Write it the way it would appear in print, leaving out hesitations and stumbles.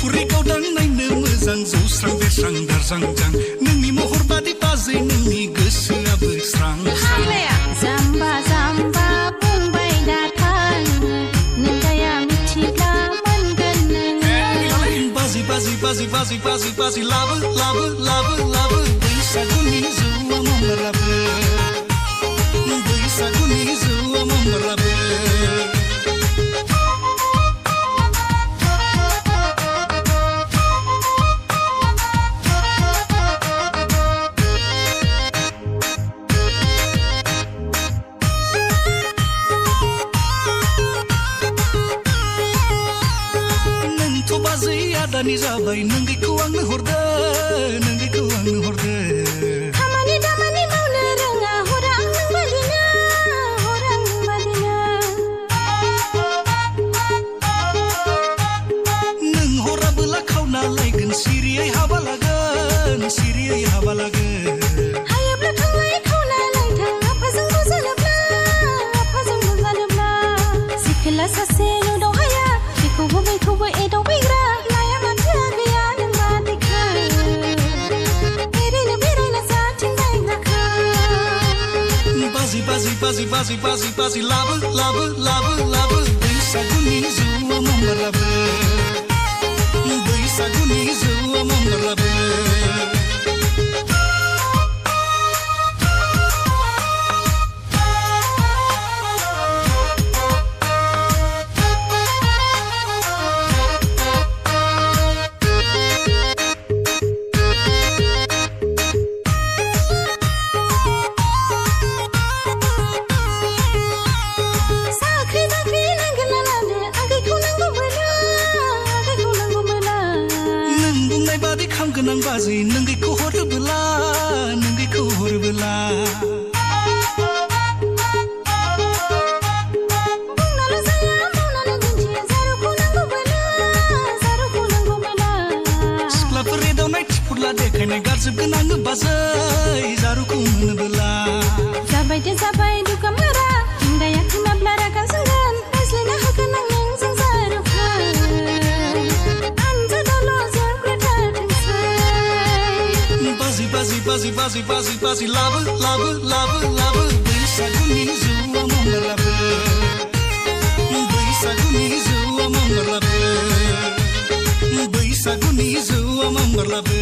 गुफुरै गावदां नायनो मोजां जौस्रां बेरस्रां दारजांजां नोंनि महर बादि बाजै नोंनि गोसोआबो स्रां जाम्बा जाम्बा बुंबाय दाथां नोंदाया मिथिब्ला मोनगोन नोङो बाजै बाजै बाजै बाजै बाजै बाजै लाबो लाबो लाबो लाबो बैसागुनि जौआ मावलाबो बैसागुनि जौआ मावलाबो बाजै आदानि जाबाय नोंगैखौ आंनो हरदो नोंगैखौ आंनो हरदो खामानि दामानि मावनो रोङा हरा आं नों बादिनो हरा आं नों बादिनो नों हराबोला खावना लायगोन सिरियै हाबा लागोन सिरियै हाबा लागोन हायोब्ला थांलाय खावना लायथां आफाजों बुजानोब्ला सिखोला सासे नुदाव हाया बेखौबो बैखौबो एदावबायग्रा लाया माथो गैया नों बादिखो एरैनो बेरायना जाथिं बायग्राखो बाजै बाजै बाजै बाजै बाजै बाजै लाबो लाबो लाबो लाबो बैसागुनि जौआ मावलाबो बैसागुनि जौआ मावलाबो गोनां बाजै नोंगैखौ हरोबोला नोंगैखौ हरोबोला बुंनाल' जाया मावनानै दिन्थि जारुखौ नांगौबोला सिख्लाफोर एदावनाय थिफुरला देखायनाय गारजोबगोन आङो बाजै जारुखौ मोनोबोला जाबाय दे जाबाय दुगा मारा नोंदाया खोनाब्ला रागा जोंगोन रायज्लायना होगोन आं नोंजों जारुखौ बाजै बाजै बाजै बाजै बाजै लाबो लाबो लाबो लाबो बैसागुनि जौआ मावलाबो बैसागुनि जौआ मावलाबो बैसागुनि जौआ मावलाबो